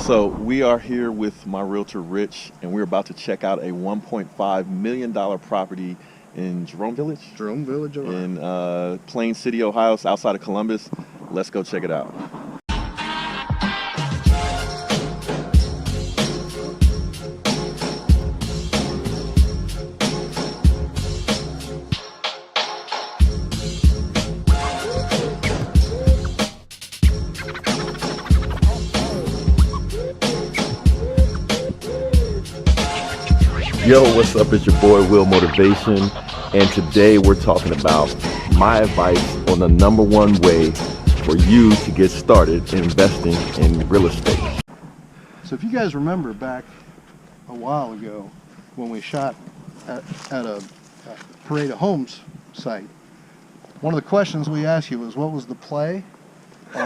So we are here with my realtor Rich, and we're about to check out a $1.5 million property in Jerome Village, Ohio. in Plain City, Ohio, it's outside of Columbus. Let's go check it out. Yo, what's up? It's your boy Will Motivation, and today we're talking about my advice on the #1 way for you to get started investing in real estate. So if you guys remember back a while ago when we shot at a Parade of Homes site, one of the questions we asked you was, what was the play?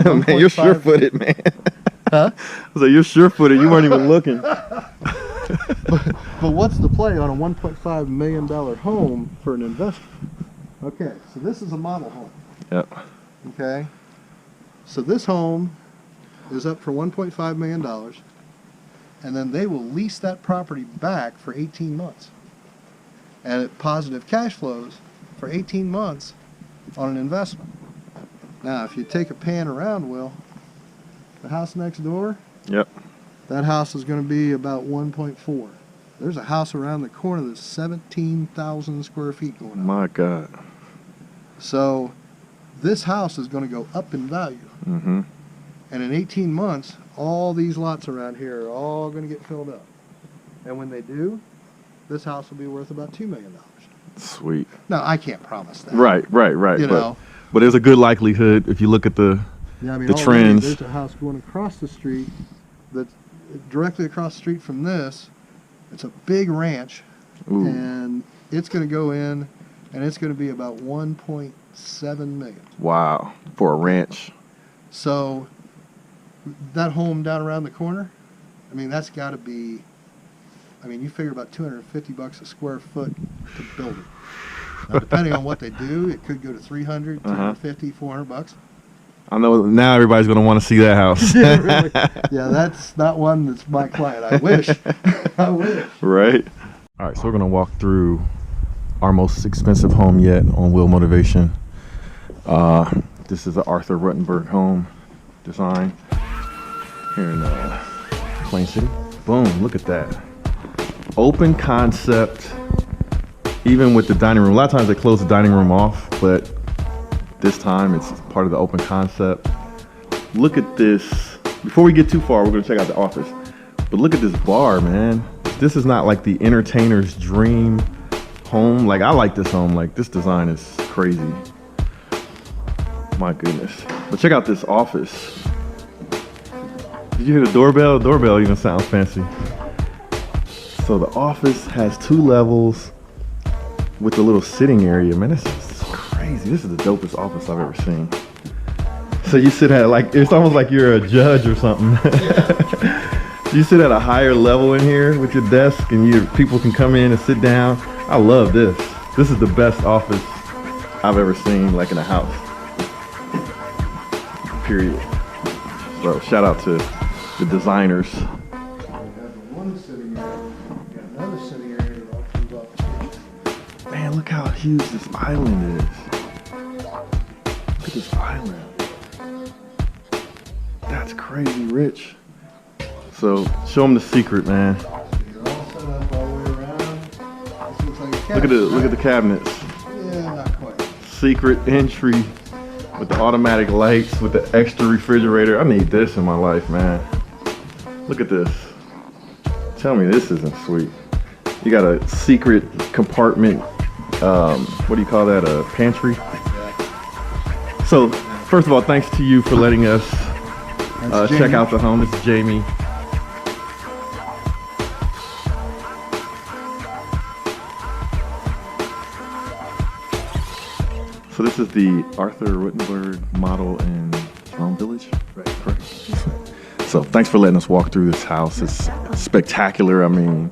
Man, you're sure-footed, man. Huh? So you're sure-footed. You weren't even looking. But what's the play on a $1.5 million home for an investor? Okay, so this is a model home. Yep. Okay, so this home is up for $1.5 million, and then they will lease that property back for 18 months, and at positive cash flows for 18 months on an investment. Now, if you take a pan around, Will, the house next door, Yep. that house is going to be about 1.4. There's a house around the corner that's 17,000 square feet going on. My God. So this house is going to go up in value. Mm-hmm. And in 18 months, all these lots around here are all going to get filled up. And when they do, this house will be worth about $2 million. Sweet. Now, I can't promise that. Right. You know. But there's a good likelihood if you look at the Yeah, I mean, the already trends. There's a house going across the street that's directly across the street from this. It's a big ranch. Ooh. And it's going to go in, and it's going to be about 1.7 million. Wow. For a ranch. So that home down around the corner, I mean, that's got to be, I mean, you figure about $250 a square foot to build it. Now, depending on what they do, it could go to 300, 250, $400. I know now everybody's going to want to see that house. Yeah, really. Yeah, that's not one that's my client. I wish. I wish. Right. All right, so we're going to walk through our most expensive home yet on Will Motivation. This is the Arthur Ruttenberg home design here in Plain City. Boom, look at that. Open concept, even with the dining room. A lot of times they close the dining room off, but this time it's part of the open concept. Look at this. Before we get too far, we're going to check out the office. But look at this bar, man. This is not like the entertainer's dream home. Like, I like this home. Like, this design is crazy. My goodness. But check out this office. Did you hear the doorbell? The doorbell even sounds fancy. So the office has 2 levels with a little sitting area. Man, this is crazy. This is the dopest office I've ever seen. So you sit at, like, it's almost like you're a judge or something. You sit at a higher level in here with your desk, and people can come in and sit down. I love this. This is the best office I've ever seen, like, in a house. Period. So shout out to the designers. We have one sitting area, we got another sitting area that opens off the street. Man, look how huge this island is. Look at this island. That's crazy rich. So show them the secret, man. So you're all set up all the way around. This looks like a cabinet. Look at the cabinets. Yeah, not quite. Secret entry with the automatic lights, with the extra refrigerator. I need this in my life, man. Look at this. Tell me this isn't sweet. You got a secret compartment. What do you call that? A pantry. So first of all, thanks to you for letting us check out the home. This is Jamie. So this is the Arthur Ruttenberg model in Jerome Village, right? Correct. So thanks for letting us walk through this house. It's spectacular. I mean,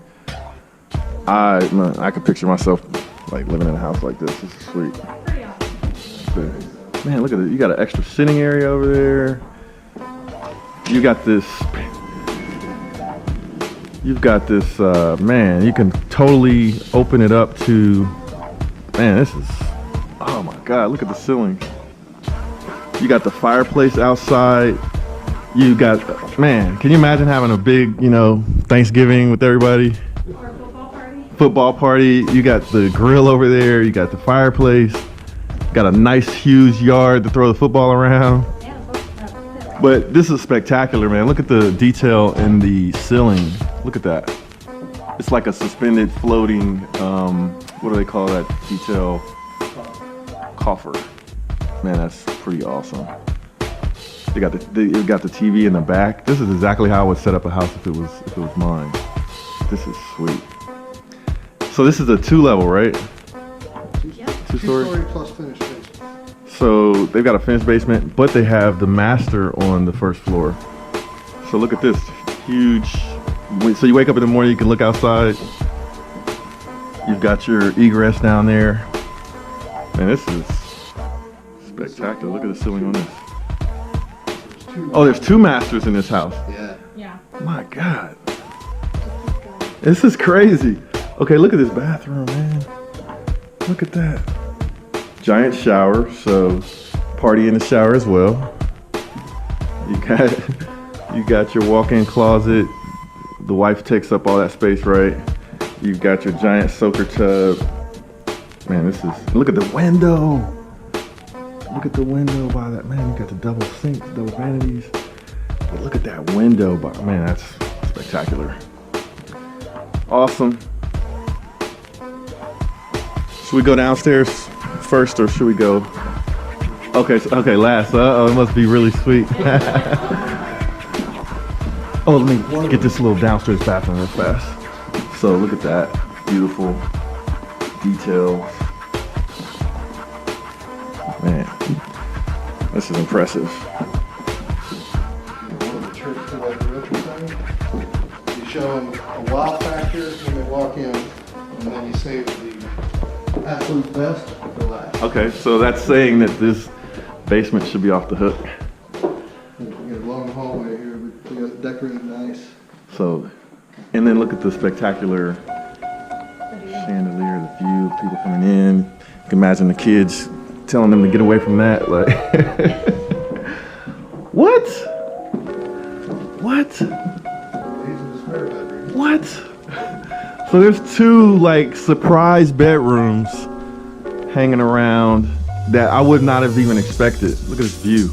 I could picture myself like living in a house like this. This is sweet. Man, look at it. You got an extra sitting area over there. You got this You've got this, man, you can totally open it up to, man, this is, oh my God, look at the ceiling. You got the fireplace outside. You got, man, can you imagine having a big, you know, Thanksgiving with everybody? Or a football party. Football party. You got the grill over there. You got the fireplace. Got a nice huge yard to throw the football around. Yeah, both. But this is spectacular, man. Look at the detail in the ceiling. Look at that. It's like a suspended floating, what do they call that detail? Coffer. Man, that's pretty awesome. They got it got the TV in the back. This is exactly how I would set up a house if it was mine. This is sweet. So this is a 2-level, right? Yeah. 2-story? 2-story plus finished basement. So they've got a finished basement, but they have the master on the first floor. So look at this huge. So you wake up in the morning, you can look outside. You've got your egress down there. Man, this is spectacular. Look at the ceiling on this. Oh, there's 2 masters in this house. Yeah. Yeah. My God. This is crazy. Okay, look at this bathroom, man. Look at that. Giant shower, so party in the shower as well. You got your walk-in closet. The wife takes up all that space, right? You've got your giant soaker tub. Man, this is, look at the window. Look at the window by that, man. You got the double sink, double vanities. But look at that window, man, that's spectacular. Awesome. Should we go downstairs first or should we go? Okay, okay, last. Uh-oh, it must be really sweet. Oh, let me get this little downstairs bathroom real fast. So look at that, beautiful details. Man, this is impressive. You show them a wow factor when they walk in, and then you save the absolute best for last. Okay, so that's saying that this basement should be off the hook. You get a long hallway here, but you got it decorated nice. So, and then look at the spectacular chandelier, the view, people coming in. You can imagine the kids telling them to get away from that. Like, what? What? These are the spare bedrooms. What? So there's 2 like surprise bedrooms hanging around that I would not have even expected. Look at this view.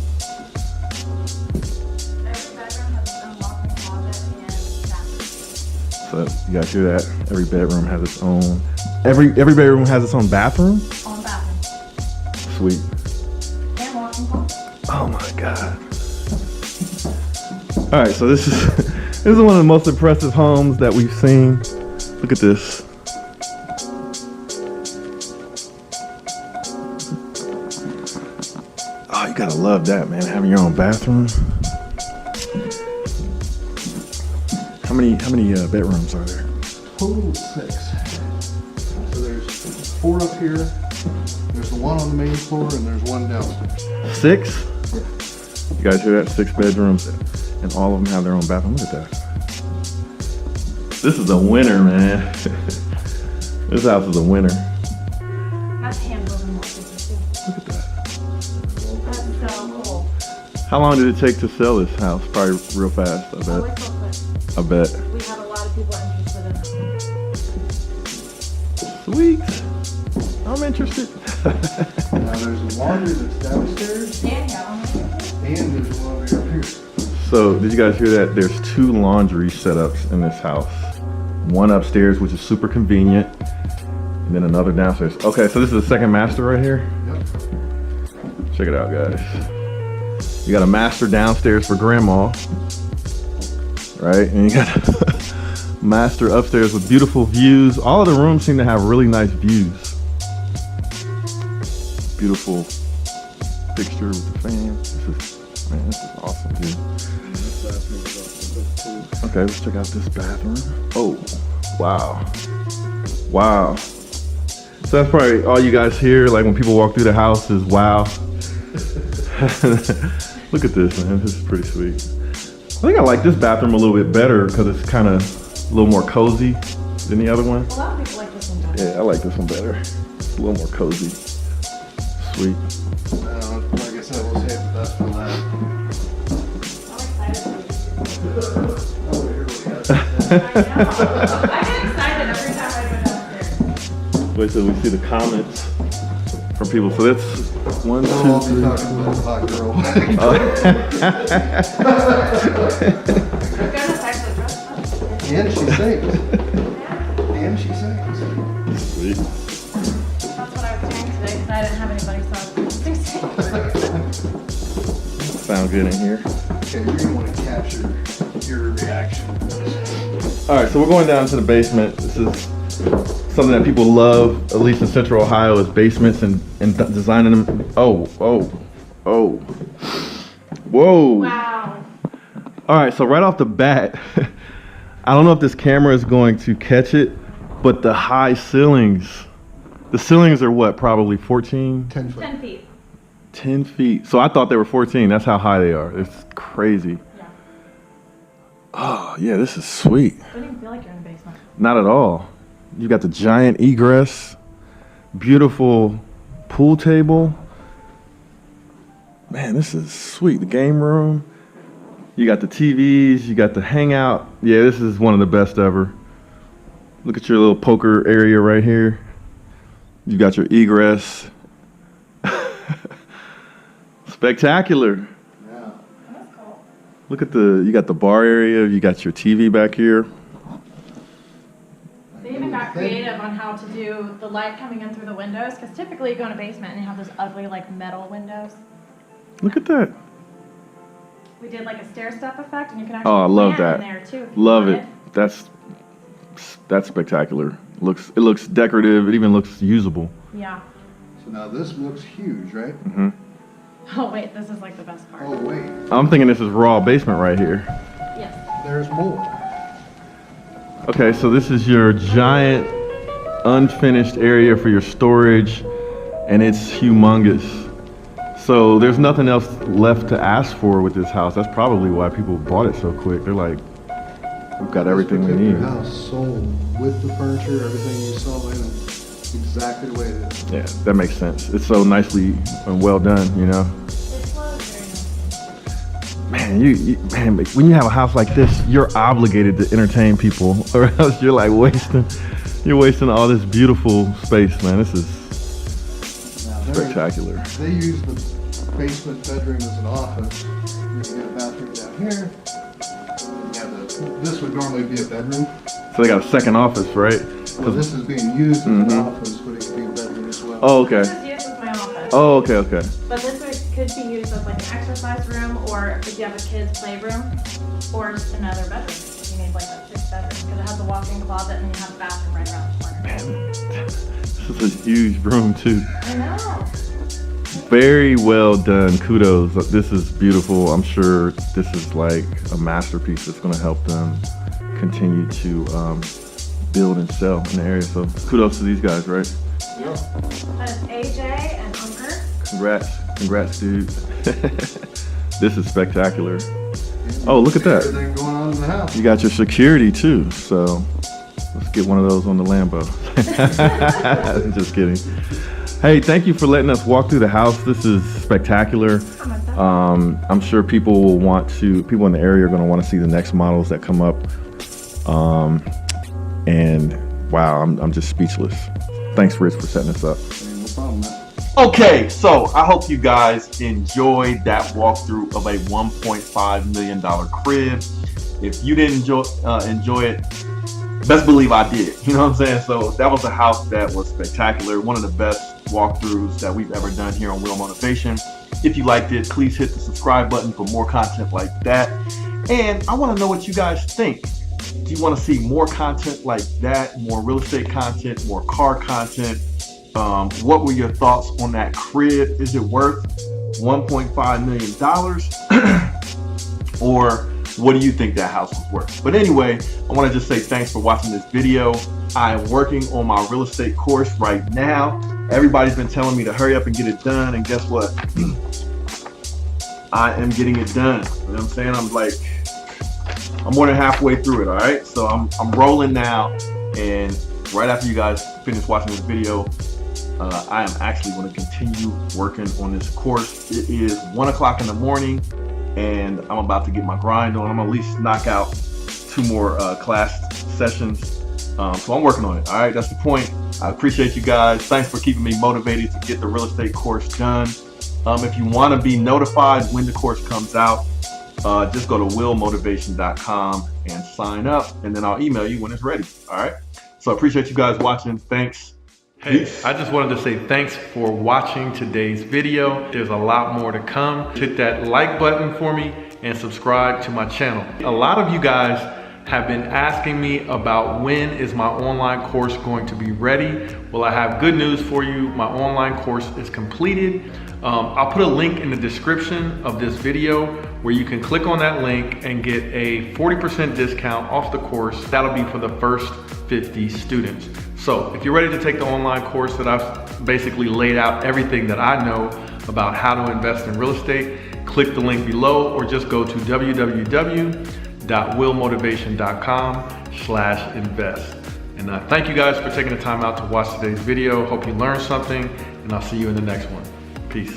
Every bedroom has its own walk-in closet and bathroom. So you guys hear that? Every bedroom has its own. Every bedroom has its own bathroom. On bathroom. Sweet. And walk-in closet. Oh my God. All right, so this is this is one of the most impressive homes that we've seen. Look at this. Oh, you gotta love that, man. Having your own bathroom. How many bedrooms are there? Total 6. So there's 4 up here, there's the one on the main floor, and there's 1 downstairs. 6? You guys hear that? 6 bedrooms, and all of them have their own bathroom. Look at that. This is a winner, man. This house is a winner. That's hand-building mortgages too. Look at that. That's so cool. How long did it take to sell this house? Probably real fast, I Always bet. so quick. I bet. We have a lot of people interested in it. Sweet. I'm interested. Now there's a laundry that's downstairs, And yeah, and there's a laundry up here. So, did you guys hear that? There's 2 laundry setups in this house. One upstairs, which is super convenient, and then another downstairs. Okay, so this is the second master right here. Yep. Check it out, guys. You got a master downstairs for grandma, right? And you got a master upstairs with beautiful views. All of the rooms seem to have really nice views. Beautiful fixture with the fan. This is awesome, dude. Okay, let's check out this bathroom. Oh, wow. Wow. So that's probably all you guys hear, like when people walk through the house is wow. Look at this, man. This is pretty sweet. I think I like this bathroom a little bit better because it's kind of a little more cozy than the other one. A lot of people like this one better. Yeah, I like this one better. It's a little more cozy. Sweet. Like I said, we'll save the best for last. I'm excited. I get excited every time I go downstairs. Wait till we see the comments from people. So that's 1, 2, I'll be 3. talking about a hot girl. We're gonna actually dress up. And she sings. And she sings. Sweet. That's what I was doing today because I didn't have anybody, so I was singing. Sound good in here. Okay, you're gonna want to capture your reaction. All right, so we're going down to the basement. This is something that people love, at least in Central Ohio, is basements and designing them. Oh. Whoa. Wow. All right, so right off the bat, I don't know if this camera is going to catch it, but the high ceilings, the ceilings are what, probably 14? 10 foot. 10 feet. 10 feet. So I thought they were 14. That's how high they are. It's crazy. Yeah. Oh, yeah, this is sweet. It doesn't even feel like you're in the basement. Not at all. You got the giant egress, beautiful pool table. Man, this is sweet. The game room. You got the TVs, you got the hangout. Yeah, this is one of the best ever. Look at your little poker area right here. You got your egress. Spectacular. Yeah. That's cool. Look at you got the bar area, you got your TV back here. They even got creative on how to do the light coming in through the windows, because typically you go in a basement and you have those ugly like metal windows. Look at that. We did like a stair step effect, and you can actually Oh, I love plant that. in there too. If you Love wanted. it. That's spectacular. It looks decorative. It even looks usable. Yeah. So now this looks huge, right? hmm Oh wait, this is like the best part. Oh, wait. I'm thinking this is raw basement right here. Yes. There's more. Okay, so this is your giant unfinished area for your storage, and it's humongous. So there's nothing else left to ask for with this house. That's probably why people bought it so quick. They're like, we've got everything we This need. particular house sold with the furniture, everything you saw in it, exactly the way it is. Yeah, that makes sense. It's so nicely and well done, you know? It was very nice. Man, when you have a house like this, you're obligated to entertain people, or else you're like you're wasting all this beautiful space, man. This is Now, spectacular. They use the basement bedroom as an office. You can get a bathroom down here. This would normally be a bedroom. So they got a second office, right? Well, this is being used as an Mhm. office, but it could be a bedroom as well. Oh, okay. This is used as my office. Oh, okay. But this could be used as like an exercise room, or if you have a kid's playroom, or just another bedroom. If you need like a fifth bedroom, because it has a walk-in closet and you have a bathroom right around the corner. Man, this is a huge room too. I know. Very well done. Kudos. This is beautiful. I'm sure this is like a masterpiece that's going to help them continue to build and sell in the area. So kudos to these guys, right? That is AJ and Unker. Congrats, dudes. This is spectacular. Oh, look at that. Everything going on in the house. You got your security too, so let's get one of those on the Lambo. Just kidding. Hey, thank you for letting us walk through the house. This is spectacular. I'm sure people in the area are going to want to see the next models that come up. And wow, I'm just speechless. Thanks, Rich, for setting us up. No problem, man. Okay, so I hope you guys enjoyed that walkthrough of a $1.5 million crib. If you didn't enjoy it, best believe I did. You know what I'm saying? So that was a house that was spectacular. One of the best walkthroughs that we've ever done here on Wheel Motivation. If you liked it, please hit the subscribe button for more content like that. And I want to know what you guys think. Do you want to see more content like that, more real estate content, more car content? What were your thoughts on that crib? Is it worth $1.5 million? Or what do you think that house was worth? But anyway, I want to just say thanks for watching this video. I am working on my real estate course right now. Everybody's been telling me to hurry up and get it done. And guess what? I am getting it done. You know what I'm saying? I'm like I'm more than halfway through it, all right? So I'm rolling now, and right after you guys finish watching this video, I am actually going to continue working on this course. It is 1 o'clock in the morning, and I'm about to get my grind on. I'm gonna at least knock out 2 more class sessions. So I'm working on it, all right? That's the point. I appreciate you guys. Thanks for keeping me motivated to get the real estate course done. If you want to be notified when the course comes out, just go to willmotivation.com and sign up, and then I'll email you when it's ready, all right? So I appreciate you guys watching. Thanks. Hey, I just wanted to say thanks for watching today's video. There's a lot more to come. Hit that like button for me and subscribe to my channel. A lot of you guys have been asking me about when is my online course going to be ready. Well, I have good news for you. My online course is completed. I'll put a link in the description of this video where you can click on that link and get a 40% discount off the course. That'll be for the first 50 students. So if you're ready to take the online course that I've basically laid out everything that I know about how to invest in real estate, click the link below or just go to www.willmotivation.com/invest. And thank you guys for taking the time out to watch today's video. Hope you learned something, and I'll see you in the next one. Peace.